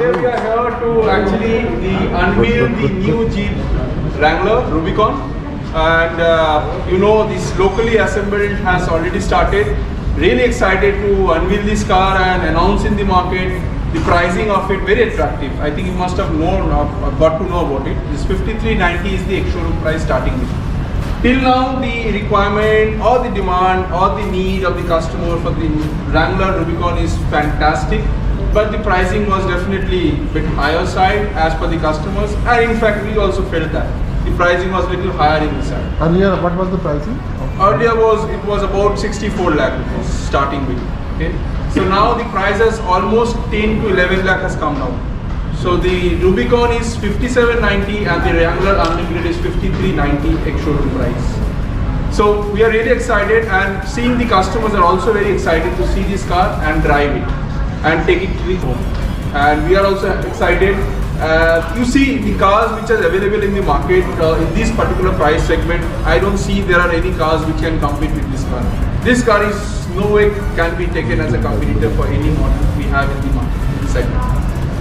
today we are here to actually unveil the new Jeep Wrangler Rubicon, and this locally assembled has already started. Really excited to unveil this car and announce in the market. The pricing of it very attractive. I think you must have got to know about it. This 5390 is the ex-showroom price starting with. Till now, the requirement or the demand or the need of the customer for the Wrangler Rubicon is fantastic, but the pricing was definitely a bit higher side as per the customers, and in fact we also felt that the pricing was a little higher in the side. Earlier, what was the pricing? Earlier it was about 64 lakh rupees starting with. Okay, so now the price has almost 10 to 11 lakh has come down. So the Rubicon is 5790 and the Wrangler Unlimited is 5390 ex-showroom price. So we are really excited, and seeing the customers are also very excited to see this car and drive it and take it to the home. And we are also excited. You see the cars which are available in the market in this particular price segment. I don't see there are any cars which can compete with this car. This car is no way can be taken as a competitor for any model we have in the market in the segment.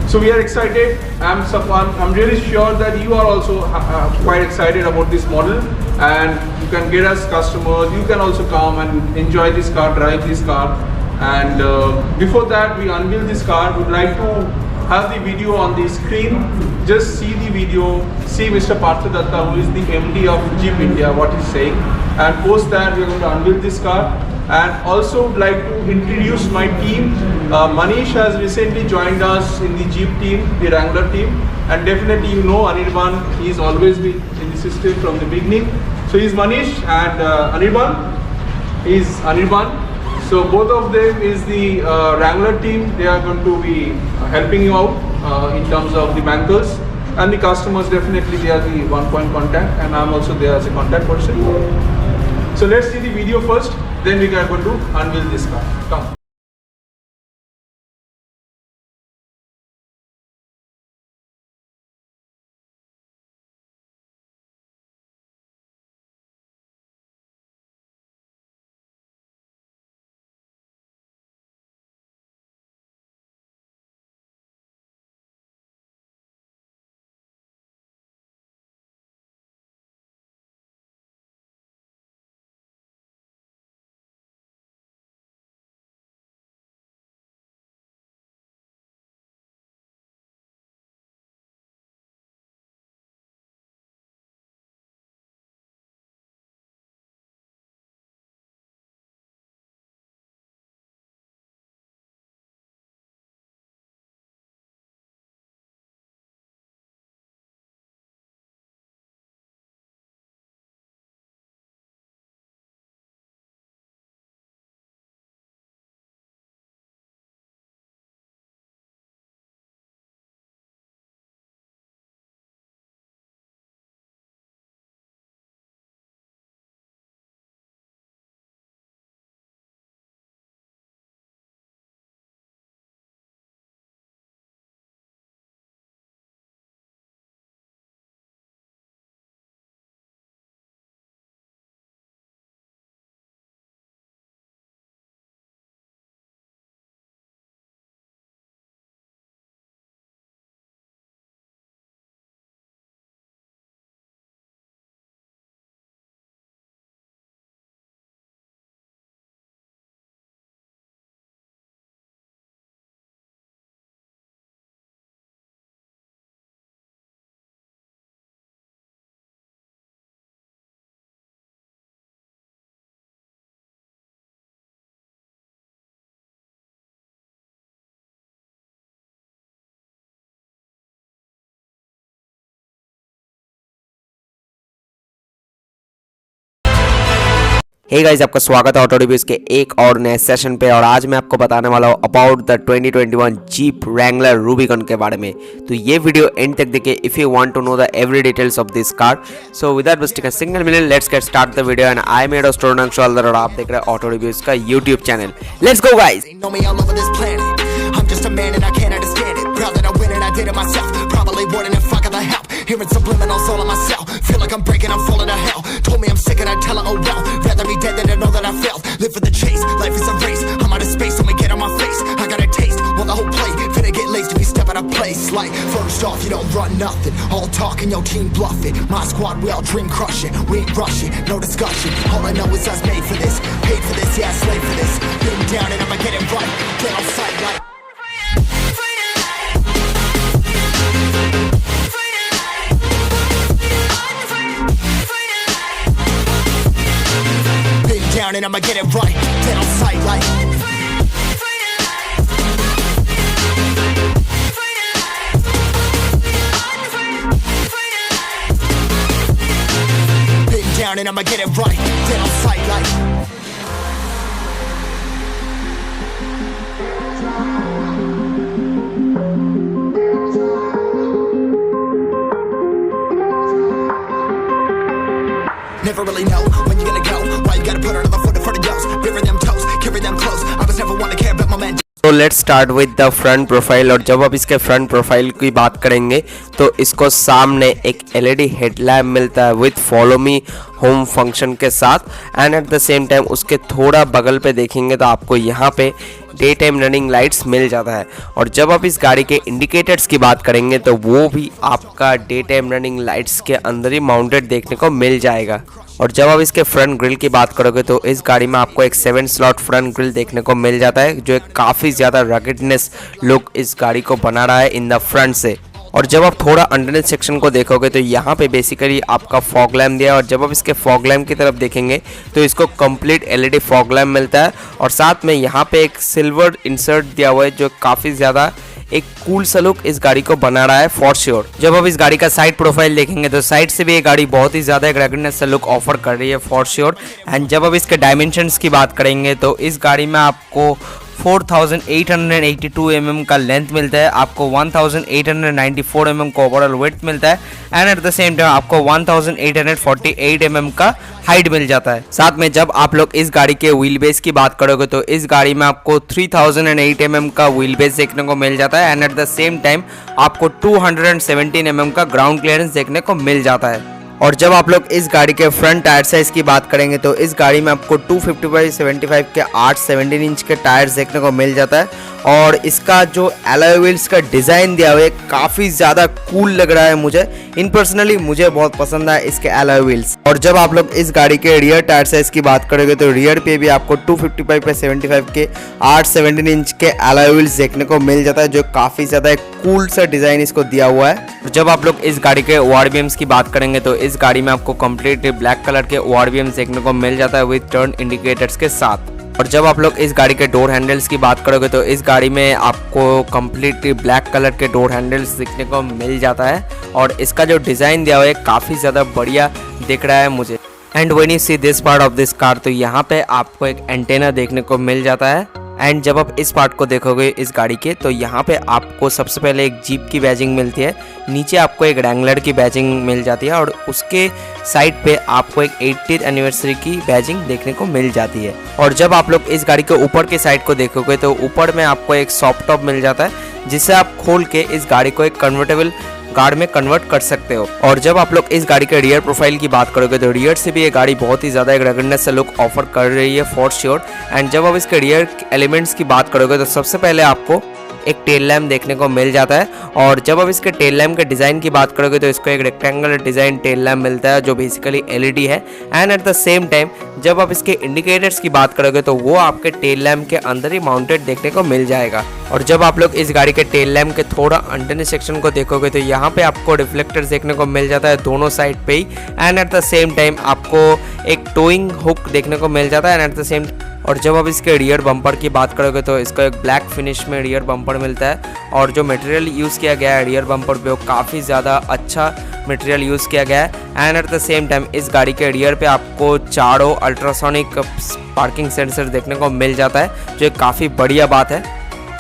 So we are excited. I'm really sure that you are also quite excited about this model, and you can get us customers. You can also come and enjoy this car, drive this car. And before that, we unveil this car. Would like to have the video on the screen. Just see the video. See Mr. Partha Datta, who is the MD of Jeep India, what he's saying. And post that, we are going to unveil this car. And also would like to introduce my team. Manish has recently joined us in the Jeep team, the Wrangler team, and definitely you know Anirban. He's always been in the system from the beginning. So he's Manish, and Anirban is Anirban. So both of them is the Wrangler team. They are going to be helping you out in terms of the bankers, and the customers definitely they are the one point contact, and I'm also there as a contact person. So let's see the video first. Then we are going to unveil this car. Come. Hey guys, आपका स्वागत है auto reviews के एक और नए session पे। और आज मैं आपको बताने वाला हूँ about the 2021 Jeep Wrangler Rubicon के बारे में। तो ये वीडियो एंड तक देखिए if you want to know the every details of this car. So without wasting a single minute let's get start the video. And I made student shoulder और आप देख रहे हैं ऑटो रिव्यूज का YouTube channel. Let's go guys. Hearing subliminals all on myself. Feel like I'm breaking, I'm falling to hell. Told me I'm sick and I tell her, oh well. Rather be dead than to know that I failed. Live for the chase, life is a race. I'm out of space, let me get on my face. I got a taste, want the whole plate. Finna get laced if you step out of place like first off, you don't run nothing. All talking, your team bluffing. My squad, we all dream crushing. We ain't rushing, no discussion. All I know is us made for this, paid for this, yeah, slave for this. Been down and I'ma get it right. Get on sight like. Been down and I'ma get it right. Get on sight like. Down and I'ma get it right. Get on sight like. Never really know when you're gonna go. Why you gotta put another foot in front of yours? Bury them toes, carry them close. I was never one to care about my man. तो let's start with the front profile. और जब आप इसके front profile की बात करेंगे तो इसको सामने एक एलईडी हेडलैम्प मिलता है with follow me home function के साथ, and at the same time उसके थोड़ा बगल पे देखेंगे तो आपको यहाँ पे डे टाइम रनिंग लाइट्स मिल जाता है। और जब आप इस गाड़ी के इंडिकेटर्स की बात करेंगे तो वो भी आपका डे टाइम रनिंग लाइट्स के अंदर ही माउंटेड देखने को मिल जाएगा। और जब आप इसके फ्रंट ग्रिल की बात करोगे तो इस गाड़ी में आपको एक 7 स्लॉट फ्रंट ग्रिल देखने को मिल जाता है, जो एक काफ़ी ज़्यादा रगेडनेस लुक इस गाड़ी को बना रहा है इन द फ्रंट से। और जब आप थोड़ा अंडरनेथ सेक्शन को देखोगे तो यहाँ पे बेसिकली आपका फॉग लैम्प दिया है। और जब आप इसके फॉग लैम्प की तरफ देखेंगे तो इसको कंप्लीट एलईडी फॉग लैम्प मिलता है, और साथ में यहाँ पे एक सिल्वर इंसर्ट दिया हुआ है जो काफ़ी ज़्यादा एक कूल सा लुक इस गाड़ी को बना रहा है फॉर श्योर। जब आप इस गाड़ी का साइड प्रोफाइल देखेंगे तो साइड से भी ये गाड़ी बहुत ही ज़्यादा एक रैगनेस सा लुक ऑफर कर रही है फॉर श्योर। एंड जब आप इसके डायमेंशंस की बात करेंगे तो इस गाड़ी में आपको 4882 mm का लेंथ मिलता है, आपको 1894 mm का ओवरऑल विड्थ मिलता है, and at the same time आपको 1848 mm का हाइट मिल जाता है। साथ में जब आप लोग इस गाड़ी के व्हील बेस की बात करोगे तो इस गाड़ी में आपको 3008 mm का व्हील बेस देखने को मिल जाता है, and at the same time आपको 217 mm का ग्राउंड क्लियरेंस देखने को मिल जाता है। और जब आप लोग इस गाड़ी के फ्रंट टायर साइज की बात करेंगे तो इस गाड़ी में आपको 250/75 के 8 इंच के टायर्स देखने को मिल जाता है। और इसका जो अलॉय व्हील्स का डिज़ाइन दिया हुआ है काफ़ी ज़्यादा कूल लग रहा है मुझे, इन पर्सनली मुझे बहुत पसंद है इसके अलॉय व्हील्स। और जब आप लोग इस गाड़ी के रियर टायर साइज की बात करोगे तो रियर पे भी आपको 255/75 के 8 इंच के अलॉय व्हील्स देखने को मिल जाता है, जो काफ़ी ज़्यादा एक कूल सा डिज़ाइन इसको दिया हुआ है। जब आप लोग इस गाड़ी के ORVMs की बात करेंगे तो इस गाड़ी में आपको कंप्लीट ब्लैक कलर के ORVMs देखने को मिल जाता है विद टर्न इंडिकेटर्स के साथ। और जब आप लोग इस गाड़ी के डोर हैंडल्स की बात करोगे तो इस गाड़ी में आपको कंप्लीटली ब्लैक कलर के डोर हैंडल्स दिखने को मिल जाता है, और इसका जो डिज़ाइन दिया हुआ है काफ़ी ज़्यादा बढ़िया दिख रहा है मुझे। And when you see this part of this car तो यहाँ पे आपको एक एंटेना देखने को मिल जाता है। एंड जब आप इस पार्ट को देखोगे इस गाड़ी के तो यहाँ पे आपको सबसे पहले एक जीप की बैजिंग मिलती है, नीचे आपको एक रैंगलर की बैजिंग मिल जाती है, और उसके साइड पे आपको एक 80th एनिवर्सरी की बैजिंग देखने को मिल जाती है। और जब आप लोग इस गाड़ी के ऊपर के साइड को देखोगे तो ऊपर में आपको एक सॉफ्ट टॉप मिल जाता है, जिससे आप खोल के इस गाड़ी को एक कन्वर्टेबल कार में कन्वर्ट कर सकते हो। और जब आप लोग इस गाड़ी के रियर प्रोफाइल की बात करोगे तो रियर से भी ये गाड़ी बहुत ही ज़्यादा एक रगड़नेस से लुक ऑफर कर रही है फॉर श्योर। एंड जब आप इसके रियर एलिमेंट्स की बात करोगे तो सबसे पहले आपको एक टेल लैम्प देखने को मिल जाता है। और जब आप इसके टेल लैम्प के डिज़ाइन की बात करोगे तो इसको एक रेक्टेंगुलर डिज़ाइन टेल लैम्प मिलता है जो बेसिकली एलईडी है। And at the same time जब आप इसके इंडिकेटर्स की बात करोगे तो वो आपके टेल लैम्प के अंदर ही माउंटेड देखने को मिल जाएगा। और जब आप लोग इस गाड़ी के टेल लैम्प के थोड़ा अंडरनेथ सेक्शन को देखोगे तो यहाँ पे आपको रिफ्लेक्टर्स देखने को मिल जाता है दोनों साइड पे ही। And at the same time आपको एक टोइंग हुक देखने को मिल जाता है। एंड एट द सेम और जब आप इसके रियर बम्पर की बात करोगे तो इसको एक ब्लैक फिनिश में रियर बम्पर मिलता है, और जो मटेरियल यूज़ किया गया है रियर बम्पर पे वो काफ़ी ज़्यादा अच्छा मटेरियल यूज़ किया गया है। And at the same time इस गाड़ी के रियर पे आपको चारों अल्ट्रासोनिक पार्किंग सेंसर देखने को मिल जाता है, जो काफ़ी बढ़िया बात है।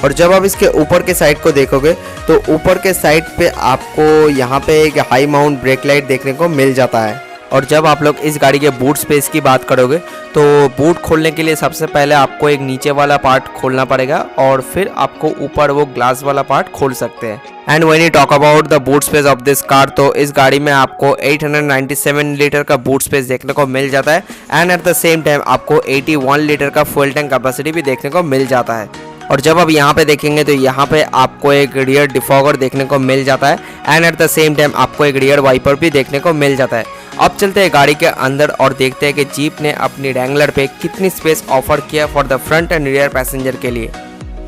और जब आप इसके ऊपर के साइड को देखोगे तो ऊपर के साइड पे आपको यहाँ पे एक हाई माउंट ब्रेक लाइट देखने को मिल जाता है। और जब आप लोग इस गाड़ी के बूट स्पेस की बात करोगे तो बूट खोलने के लिए सबसे पहले आपको एक नीचे वाला पार्ट खोलना पड़ेगा, और फिर आपको ऊपर वो ग्लास वाला पार्ट खोल सकते हैं। And when you talk about the boot space of this car तो इस गाड़ी में आपको 897 लीटर का बूट स्पेस देखने को मिल जाता है। And at the same time आपको 81 लीटर का फ्यूल टैंक कैपेसिटी भी देखने को मिल जाता है। और जब आप यहाँ पे देखेंगे तो यहाँ पे आपको एक रियर डिफॉगर देखने को मिल जाता है and at the same time आपको एक रियर वाइपर भी देखने को मिल जाता है। अब चलते हैं गाड़ी के अंदर और देखते हैं कि जीप ने अपनी रैंगलर पे कितनी स्पेस ऑफर किया for the front end rear passenger के लिए।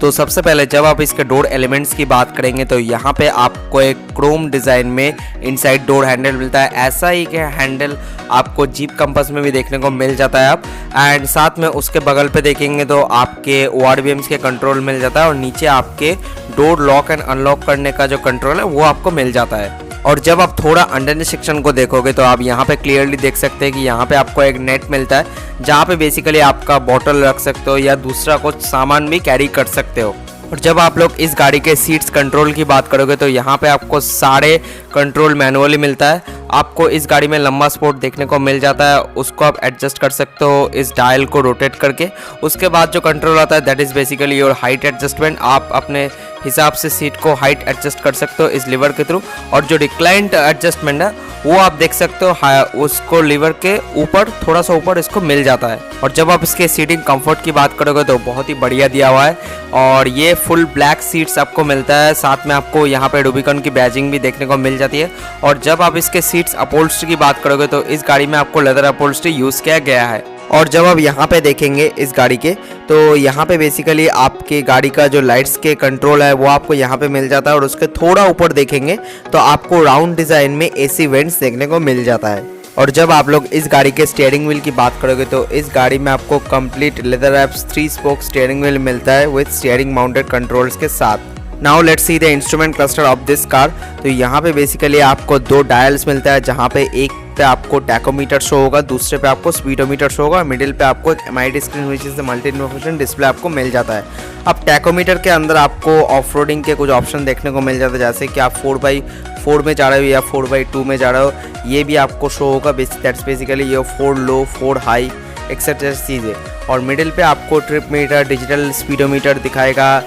तो सबसे पहले जब आप इसके डोर एलिमेंट्स की बात करेंगे तो यहाँ पे आपको एक क्रोम डिज़ाइन में इनसाइड डोर हैंडल मिलता है। ऐसा ही कि हैंडल आपको जीप कंपास में भी देखने को मिल जाता है। आप एंड साथ में उसके बगल पे देखेंगे तो आपके ORVMs के कंट्रोल मिल जाता है और नीचे आपके डोर लॉक एंड अनलॉक करने का जो कंट्रोल है वो आपको मिल जाता है। और जब आप थोड़ा अंडर सेक्शन को देखोगे तो आप यहाँ पे क्लियरली देख सकते हैं कि यहाँ पे आपको एक नेट मिलता है जहाँ पे बेसिकली आपका बॉटल रख सकते हो या दूसरा कुछ सामान भी कैरी कर सकते हो। और जब आप लोग इस गाड़ी के सीट्स कंट्रोल की बात करोगे तो यहाँ पे आपको सारे कंट्रोल मैनुअली मिलता है। आपको इस गाड़ी में लंबा स्पोर्ट देखने को मिल जाता है, उसको आप एडजस्ट कर सकते हो इस डायल को रोटेट करके। उसके बाद जो कंट्रोल आता है that is basically your height adjustment. आप अपने हिसाब से सीट को हाइट एडजस्ट कर सकते हो इस लीवर के थ्रू। और जो रिक्लाइंट एडजस्टमेंट है वो आप देख सकते हो उसको लीवर के ऊपर थोड़ा सा ऊपर इसको मिल जाता है। और जब आप इसके सीटिंग कंफर्ट की बात करोगे तो बहुत ही बढ़िया दिया हुआ है और ये फुल ब्लैक सीट्स आपको मिलता है। साथ में आपको यहाँ पे रूबिकॉन की बैजिंग भी देखने को मिल जाती है। और जब आप इसके सीट्स अपहोल्स्ट्री की बात करोगे तो इस गाड़ी में आपको लेदर अपहोल्स्ट्री यूज़ किया गया है। और जब आप यहाँ पे देखेंगे इस गाड़ी के तो यहाँ पे बेसिकली आपके गाड़ी का जो लाइट्स के कंट्रोल है वो आपको यहाँ पे मिल जाता है। और उसके थोड़ा ऊपर देखेंगे तो आपको राउंड डिज़ाइन में AC वेंट्स देखने को मिल जाता है। और जब आप लोग इस गाड़ी के स्टीयरिंग व्हील की बात करोगे तो इस गाड़ी में आपको complete leather wraps 3 spoke steering wheel मिलता है विद स्टीयरिंग माउंटेड कंट्रोल्स के साथ। Now let's see the instrument cluster of this car. तो यहाँ पे बेसिकली आपको 2 डायल्स मिलता है जहाँ पे एक पे आपको टैकोमीटर शो होगा, दूसरे पे आपको स्पीडोमीटर शो होगा, मिडिल पे आपको एक MID screen which is the multi information display आपको मिल जाता है। अब टैकोमीटर के अंदर आपको ऑफ रोडिंग के कुछ ऑप्शन देखने को मिल जाता है, जैसे कि आप 4x4 में जा रहे हो या 4x2 में जा रहे हो, ये भी आपको शो होगा। दैट्स बेसिकली ये 4 लो 4 हाई एक्सेट्रा चीज़ें। और मिडिल पे आपको ट्रिप मीटर, डिजिटल स्पीडोमीटर दिखाएगा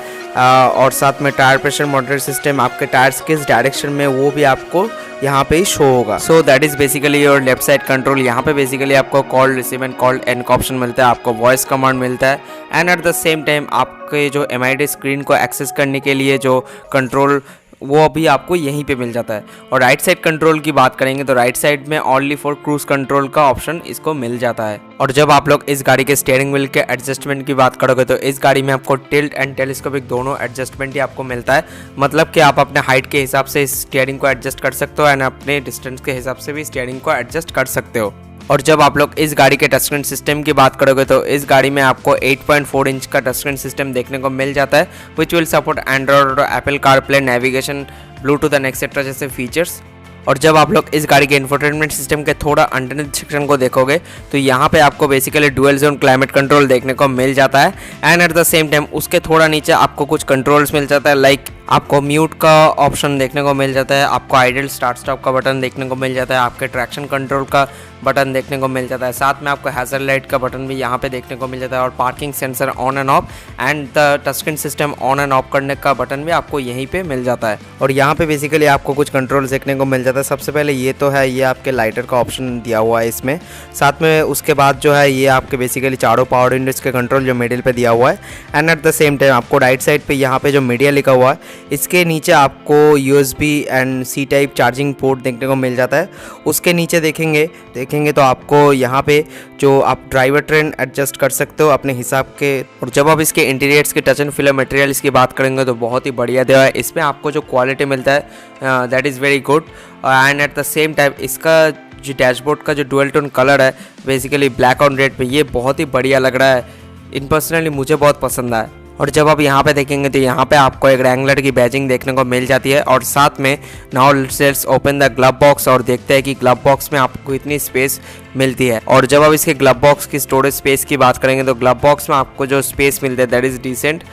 और साथ में टायर प्रेशर मॉनिटर सिस्टम, आपके टायर्स किस डायरेक्शन में वो भी आपको यहाँ पे शो होगा। So that is basically your left side control. यहाँ पे बेसिकली आपको call receive and call and का ऑप्शन मिलता है, आपको वॉइस कमांड मिलता है and at the same time आपके जो MID स्क्रीन को एक्सेस करने के लिए जो कंट्रोल वो भी आपको यहीं पे मिल जाता है। और राइट साइड कंट्रोल की बात करेंगे तो राइट साइड में ओनली फॉर क्रूज कंट्रोल का ऑप्शन इसको मिल जाता है। और जब आप लोग इस गाड़ी के स्टीयरिंग व्हील के एडजस्टमेंट की बात करोगे तो इस गाड़ी में आपको टिल्ट एंड टेलीस्कोपिक दोनों एडजस्टमेंट ही आपको मिलता है। मतलब कि आप अपने हाइट के हिसाब से इस स्टीयरिंग को एडजस्ट कर सकते हो एंड अपने डिस्टेंस के हिसाब से भी स्टीयरिंग को एडजस्ट कर सकते हो। और जब आप लोग इस गाड़ी के टच स्क्रीन सिस्टम की बात करोगे तो इस गाड़ी में आपको 8.4 इंच का टच स्क्रीन सिस्टम देखने को मिल जाता है विच विल सपोर्ट एंड्रॉयड और Apple CarPlay, navigation, Bluetooth and etcetera जैसे फीचर्स। और जब आप लोग इस गाड़ी के इंफोटेनमेंट सिस्टम के थोड़ा अंडरनीथ सेक्शन को देखोगे तो यहाँ पे आपको basically dual zone climate control देखने को मिल जाता है and at the same time उसके थोड़ा नीचे आपको कुछ कंट्रोल्स मिल जाता है, लाइक आपको म्यूट का ऑप्शन देखने को मिल जाता है, आपको आइडल स्टार्ट स्टॉप का बटन देखने को मिल जाता है, आपके ट्रैक्शन कंट्रोल का बटन देखने को मिल जाता है, साथ में आपको हैजर्ड लाइट का बटन भी यहाँ पे देखने को मिल जाता है और parking sensor on end of and the touch screen system on end of करने का बटन भी आपको यहीं पे मिल जाता है। और यहाँ पे बेसिकली आपको कुछ कंट्रोल्स देखने को मिल जाता है। सबसे पहले ये तो है, ये आपके लाइटर का ऑप्शन दिया हुआ है इसमें, साथ में उसके बाद जो है ये आपके बेसिकली चारों पावर विंडोज के कंट्रोल जो मिडिल पे दिया हुआ है and at the same time आपको राइट साइड पे यहाँ पे जो मीडिया लिखा हुआ है इसके नीचे आपको USB and C type charging port देखने को मिल जाता है। उसके नीचे देखेंगे तो आपको यहाँ पे जो आप ड्राइवर ट्रेन एडजस्ट कर सकते हो अपने हिसाब के। और जब आप इसके इंटीरियर्स के टच एंड फील मटेरियल्स की बात करेंगे तो बहुत ही बढ़िया दिया है। इसमें आपको जो क्वालिटी मिलता है that is very good and at the same time इसका जो डैशबोर्ड का जो डुअल टोन कलर है बेसिकली ब्लैक ऑन रेड पे, ये बहुत ही बढ़िया लग रहा है। इन पर्सनली मुझे बहुत पसंद आया। और जब आप यहाँ पे देखेंगे तो यहाँ पे आपको एक रैंगलर की बैजिंग देखने को मिल जाती है और साथ में now let's open the glove box और देखते हैं कि ग्लव बॉक्स में आपको इतनी स्पेस मिलती है। और जब आप इसके ग्लव बॉक्स की स्टोरेज स्पेस की बात करेंगे तो ग्लव बॉक्स में आपको जो स्पेस मिलती है दैट इज़ डिसेंट,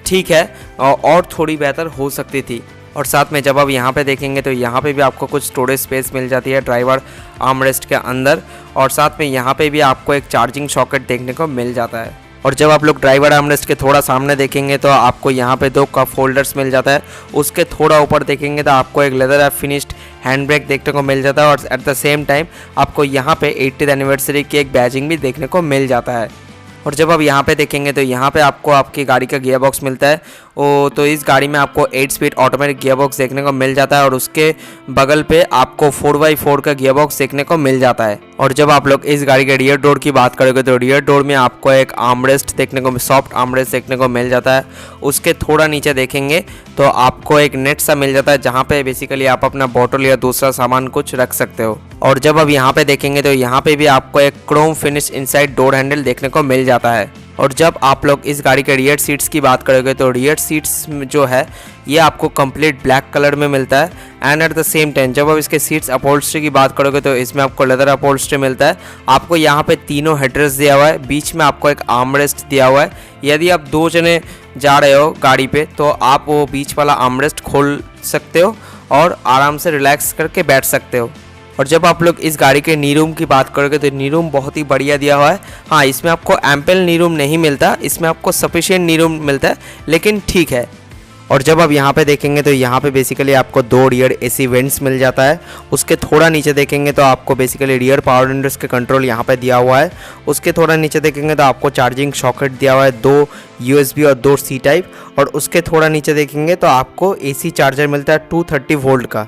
ठीक है, और थोड़ी बेहतर हो सकती थी। और साथ में जब आप यहाँ पे देखेंगे तो यहाँ पे भी आपको कुछ स्टोरेज स्पेस मिल जाती है ड्राइवर आर्मरेस्ट के अंदर और साथ में यहाँ पे भी आपको एक चार्जिंग सॉकेट देखने को मिल जाता है। और जब आप लोग ड्राइवर आर्मरेस्ट के थोड़ा सामने देखेंगे तो आपको यहाँ पे 2 कप होल्डर्स मिल जाता है। उसके थोड़ा ऊपर देखेंगे तो आपको एक leather wrap finished hand brake देखने को मिल जाता है और एट द सेम टाइम आपको यहाँ पे 80th एनिवर्सरी की एक बैजिंग भी देखने को मिल जाता है। और जब आप यहाँ पे देखेंगे तो यहाँ पे आपको आपकी गाड़ी का गियर बॉक्स मिलता है। तो इस गाड़ी में आपको 8 स्पीड ऑटोमेटिक गियर बॉक्स देखने को मिल जाता है और उसके बगल पे आपको 4x4 का गियर बॉक्स देखने को मिल जाता है। और जब आप लोग इस गाड़ी के रियर डोर की बात करोगे तो रियर डोर में आपको एक आर्मरेस्ट देखने को, सॉफ्ट आर्मरेस्ट देखने को मिल जाता है। उसके थोड़ा नीचे देखेंगे तो आपको एक नेट सा मिल जाता है जहाँ पे बेसिकली आप अपना बॉटल या दूसरा सामान कुछ रख सकते हो। और जब आप यहाँ पे देखेंगे तो यहाँ पे भी आपको एक Chrome finish inside door handle देखने को मिल जाता है। और जब आप लोग इस गाड़ी के रियर सीट्स की बात करोगे तो रियर सीट्स जो है ये आपको कंप्लीट ब्लैक कलर में मिलता है। And at the same time जब आप इसके सीट्स अपहोल्स्ट्री की बात करोगे तो इसमें आपको लेदर अपहोल्स्ट्री मिलता है। आपको यहाँ पे तीनों हेडरेस्ट दिया हुआ है, बीच में आपको एक आर्मरेस्ट दिया हुआ है। यदि आप 2 जने जा रहे हो गाड़ी पे तो आप वो बीच वाला आर्मरेस्ट खोल सकते हो और आराम से रिलैक्स करके बैठ सकते हो। और जब आप लोग इस गाड़ी के नी रूम की बात करोगे तो नी रूम बहुत ही बढ़िया दिया हुआ है। हाँ, इसमें आपको एम्पल नी रूम नहीं मिलता, इसमें आपको सफिशिएंट नी रूम मिलता है, लेकिन ठीक है। और जब आप यहाँ पे देखेंगे तो यहाँ पे बेसिकली आपको 2 रियर एसी वेंट्स मिल जाता है। उसके थोड़ा नीचे देखेंगे तो आपको बेसिकली रियर पावर विंडोज के कंट्रोल यहाँ पे दिया हुआ है। उसके थोड़ा नीचे देखेंगे तो आपको चार्जिंग सॉकेट दिया हुआ है, 2 USB और 2 C टाइप। और उसके थोड़ा नीचे देखेंगे तो आपको AC चार्जर मिलता है 230 वोल्ट का।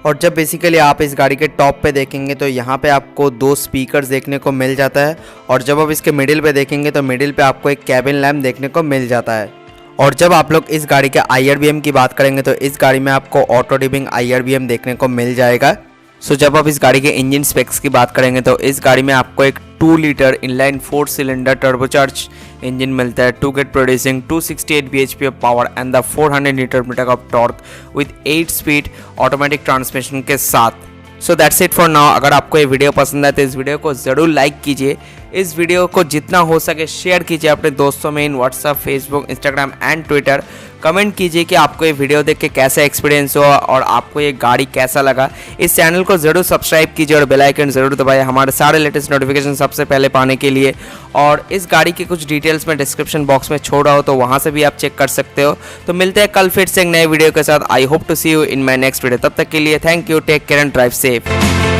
और जब बेसिकली आप इस गाड़ी के टॉप पे देखेंगे तो यहाँ पे आपको 2 स्पीकर्स देखने को मिल जाता है। और जब आप इसके मिडिल पे देखेंगे तो मिडिल पे आपको एक कैबिन लैम्प देखने को मिल जाता है। और जब आप लोग इस गाड़ी के IRBM की बात करेंगे तो इस गाड़ी में आपको ऑटो डिपिंग IRBM देखने को मिल जाएगा। सो जब आप इस गाड़ी के इंजन स्पेक्स की बात करेंगे तो इस गाड़ी में आपको एक 2 litre inline 4 cylinder turbocharge engine मिलता है, to get producing 268 bhp of power and the 400 Nm of torque with 8 speed automatic transmission के साथ। So that's it for now. अगर आपको ये वीडियो पसंद आए तो इस वीडियो को ज़रूर लाइक कीजिए। इस वीडियो को जितना हो सके शेयर कीजिए अपने दोस्तों में in WhatsApp, Facebook, Instagram and Twitter. Comment कीजिए कि आपको ये वीडियो देख के कैसा एक्सपीरियंस हुआ और आपको ये गाड़ी कैसा लगा। इस चैनल को ज़रूर सब्सक्राइब कीजिए और बेल आइकन ज़रूर दबाइए हमारे सारे लेटेस्ट नोटिफिकेशन सबसे पहले पाने के लिए। और इस गाड़ी की कुछ डिटेल्स मैं डिस्क्रिप्शन बॉक्स में छोड़ रहा हूँ तो वहाँ से भी आप चेक कर सकते हो। तो मिलते हैं कल फिर से एक नए वीडियो के साथ। I hope to see you in my next video. तब तक के लिए thank you, take care and drive safe.